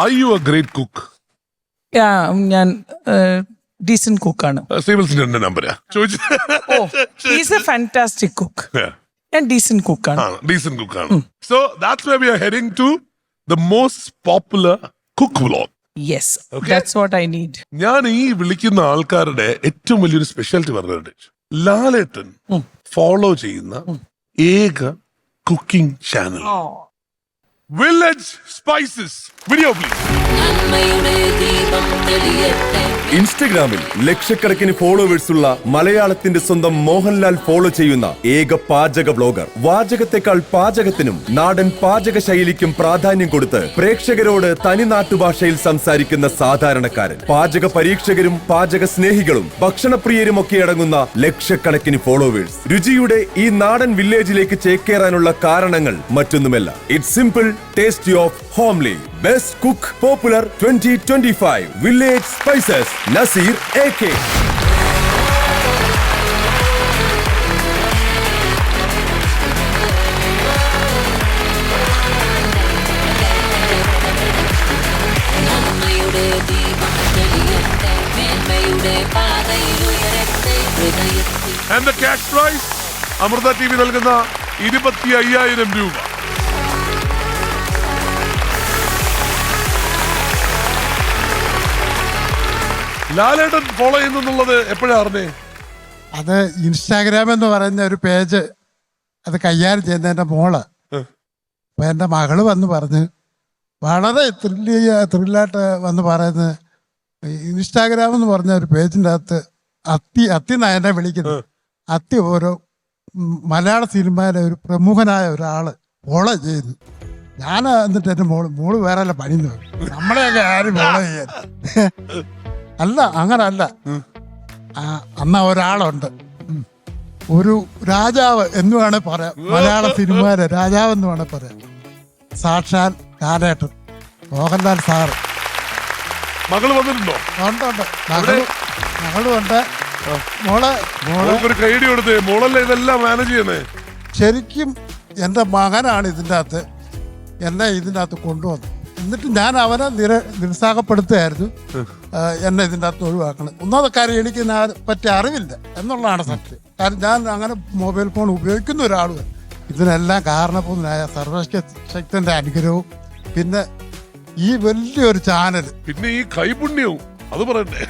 Are you a great cook? ഞാൻ decent കുക്കാണ്. സിവിൽസിന്റെ നമ്പരാ ഈസ് എ ഫാന്റാസ്റ്റിക് കുക്ക്. ഞാൻ ഡീസന്റ് കുക്കാണ്. ഡീസന്റ് കുക്കാണ്. So that's where we are heading to the most popular cook vlog. Yes, that's what I need. ഞാൻ ഈ വിളിക്കുന്ന ആൾക്കാരുടെ ഏറ്റവും വലിയൊരു സ്പെഷ്യാലിറ്റി പറഞ്ഞിട്ടുണ്ട്. ലാലേട്ടൻ ഫോളോ ചെയ്യുന്ന ഏക cooking channel village spices. Video please. ഇൻസ്റ്റഗ്രാമിൽ ലക്ഷക്കണക്കിന് ഫോളോവേഴ്സ് ഉള്ള മലയാളത്തിന്റെ സ്വന്തം മോഹൻലാൽ ഫോളോ ചെയ്യുന്ന ഏക പാചക ബ്ലോഗർ. വാചകത്തെക്കാൾ പാചകത്തിനും നാടൻ പാചക ശൈലിക്കും പ്രാധാന്യം കൊടുത്ത് പ്രേക്ഷകരോട് തനി നാട്ടുഭാഷയിൽ സംസാരിക്കുന്ന സാധാരണക്കാരൻ. പാചക പരീക്ഷകരും പാചക സ്നേഹികളും ഭക്ഷണപ്രിയരും ഒക്കെ അടങ്ങുന്ന ലക്ഷക്കണക്കിന് ഫോളോവേഴ്സ്. രുചിയുടെ ഈ നാടൻ വില്ലേജിലേക്ക് ചേക്കേറാനുള്ള കാരണങ്ങൾ മറ്റൊന്നുമല്ല. It's simple, tasty of homely. Best Cook Popular 2025 Village Spices Nasir AK. And the cash prize Amrita TV നൽകുന്ന 25,000 രൂപ. ലാലേട്ടൻ ഫോളോ ചെയ്യുന്നുള്ളത് എപ്പോഴാ അറിഞ്ഞേ? അത് ഇൻസ്റ്റാഗ്രാം എന്ന് പറയുന്ന ഒരു പേജ് അത് കൈകാര്യം ചെയ്യുന്ന എൻ്റെ മോള്. അപ്പൊ എൻ്റെ മകള് വന്ന് പറഞ്ഞ് വളരെ ത്രില്ലായിട്ട് വന്ന് പറയുന്നത് ഇൻസ്റ്റാഗ്രാം എന്ന് പറഞ്ഞ ഒരു പേജിൻ്റെ അകത്ത് അത്തി നയനെ വിളിക്കുന്നത്. അത്തി ഓരോ മലയാള സിനിമയിലെ ഒരു പ്രമുഖനായ ഒരാള് ഫോളോ ചെയ്യുന്നു. ഞാൻ എന്നിട്ട് എൻ്റെ മോള് വേറെ അല്ല പണിന്ന് നമ്മളെയൊക്കെ ആരും ഫോളോ ചെയ്യാൻ. അല്ല, അങ്ങനല്ല. അന്ന ഒരാളുണ്ട്, ഒരു രാജാവ് എന്ന് വേണേ പറയാം, മലയാള സിനിമയിലെ രാജാവ് എന്ന് വേണേ പറയാം. സാക്ഷാൽ ലാലേട്ടൻ, മോഹൻലാൽ സാറ്. മകള് വന്നിട്ടുണ്ടോ? ഉണ്ട്. മകളും ഉണ്ട്. മോളെ കൈഡി കൊടുത്തേ. മോളല്ലേ ഇതെല്ലാം മാനേജ് ചെയ്യുന്നേ? ശരിക്കും എൻ്റെ മകനാണ് ഇതിൻ്റെ അകത്ത് എന്നെ ഇതിൻ്റെ അകത്ത് കൊണ്ടുവന്നു. എന്നിട്ട് ഞാൻ അവനെ നിരുത്സാഹപ്പെടുത്തുകയായിരുന്നു, എന്നെ ഇതിൻ്റെ അകത്ത് ഒഴിവാക്കണം. ഒന്നാമത്തെ കാര്യം എനിക്ക് പറ്റി അറിവില്ല എന്നുള്ളതാണ് സത്യം. കാരണം ഞാൻ അങ്ങനെ മൊബൈൽ ഫോൺ ഉപയോഗിക്കുന്ന ഒരാളും. ഇതിനെല്ലാം കാരണഭൂതനായ സർവശക്തന്റെ അനുഗ്രഹവും പിന്നെ ഈ വലിയൊരു ചാനൽ, പിന്നെ ഈ കൈപുണ്യവും അത് പറയണ്ടേ.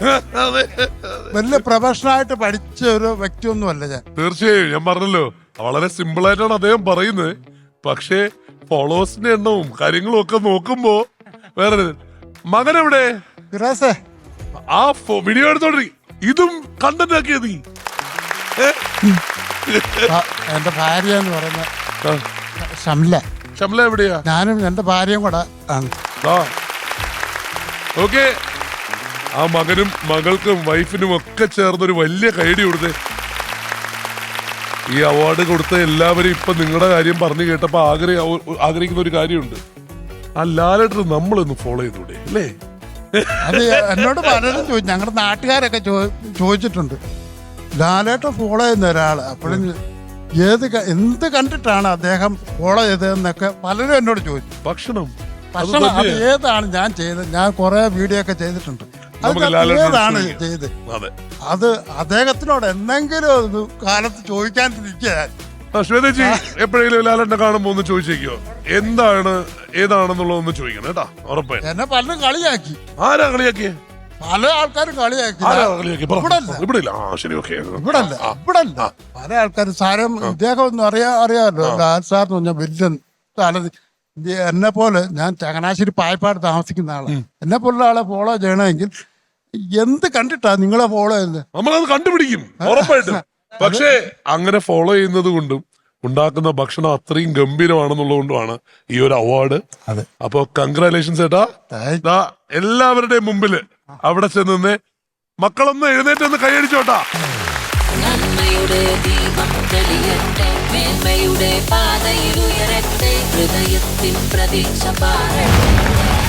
വലിയ പ്രൊഫഷണലായിട്ട് പഠിച്ച ഒരു വ്യക്തിയൊന്നുമല്ല ഞാൻ. തീർച്ചയായും ഞാൻ പറഞ്ഞല്ലോ, വളരെ സിമ്പിൾ ആയിട്ടാണ് അദ്ദേഹം പറയുന്നത്. പക്ഷേ ഫോളോവേഴ്സിന്റെ എണ്ണവും കാര്യങ്ങളും ഒക്കെ നോക്കുമ്പോ വേറെ. മകൻ എവിടെ? ആ വീഡിയോ എടുത്തോണ്ടി ഇതും കണ്ടന്റ് ആക്കിയത് നീ. എന്റെ ഭാര്യ എന്ന് പറയുന്ന ഷംല എവിടെയാ? ഞാനും എന്റെ ഭാര്യയും കൂടെ ആണ്. ഓക്കെ, ആ മകനും മകൾക്കും വൈഫിനും ഒക്കെ ചേർന്നൊരു വലിയ കൈഡി കൊടുത്തേ. ഈ അവാർഡ് കൊടുത്ത എല്ലാവരും ഇപ്പൊ നിങ്ങളുടെ കാര്യം പറഞ്ഞു കേട്ടപ്പോ ആഗ്രഹിക്കുന്ന ഒരു കാര്യമുണ്ട്. ആ ലാലേട്ടൻ നമ്മളൊന്ന് ഫോളോ ചെയ്തൂടെ അല്ലേ? അത് എന്നോട് പലരും ഞങ്ങളുടെ നാട്ടുകാരൊക്കെ ചോദിച്ചിട്ടുണ്ട്, ലാലേട്ടൻ ഫോളോ ചെയ്യുന്ന ഒരാള്. അപ്പോഴും എന്ത് കണ്ടിട്ടാണ് അദ്ദേഹം ഫോളോ ചെയ്തതെന്നൊക്കെ പലരും എന്നോട് ചോദിച്ചു. ഭക്ഷണം അത് ഏതാണ് ഞാൻ ചെയ്തത്? ഞാൻ കുറെ വീഡിയോ ഒക്കെ ചെയ്തിട്ടുണ്ട്. ഏതാണ് ചെയ്ത്? അത് അദ്ദേഹത്തിനോട് എന്തെങ്കിലും കാലത്ത് ചോദിക്കാണ്ടിരിക്കുക. ശ്വേതജി എപ്പോഴെങ്കിലും ലാലേട്ടനെ കാണുമ്പോ ഒന്ന് ചോദിച്ചേക്കോ, ഏതാണെന്നുള്ളതൊന്ന് ചോദിക്കണം കേട്ടാ, ഉറപ്പായി. എന്നെ പലരും കളിയാക്കി. ആരാ കളിയാക്കിയേ? പല ആൾക്കാരും കളിയാക്കി. ഇവിടല്ല പല ആൾക്കാരും. സാരം ഇദ്ദേഹം ഒന്നും അറിയാമല്ലോ, ലാൽ സാർ എന്ന് പറഞ്ഞാൽ വലിയ എന്നെ പോലെ, ഞാൻ ചങ്ങനാശ്ശേരി പായപ്പാട് താമസിക്കുന്ന ആളാണ്. എന്നെ പോലുള്ള ആളെ ഫോളോ ചെയ്യണമെങ്കിൽ എന്ത് കണ്ടിട്ടാ നിങ്ങളെ ഫോളോ ചെയ്യുന്നത്? നമ്മളത് കണ്ടുപിടിക്കും ഉറപ്പായിട്ടും. പക്ഷേ അങ്ങനെ ഫോളോ ചെയ്യുന്നത് കൊണ്ടും ഉണ്ടാക്കുന്ന ഭക്ഷണം അത്രയും ഗംഭീരമാണെന്നുള്ളത് കൊണ്ടുമാണ് ഈ ഒരു അവാർഡ്. അപ്പൊ കൺഗ്രാലേഷൻസ് ഏട്ടാ. എല്ലാവരുടെയും മുമ്പില് അവിടെ ചെന്ന് മക്കളൊന്ന് എഴുന്നേറ്റ് കൈയടിച്ചോട്ടാ. മേന്മയുടെ പാതയിലുയരട്ടെ, ഹൃദയത്തിൻ പ്രതീക്ഷ പാറട്ടെ.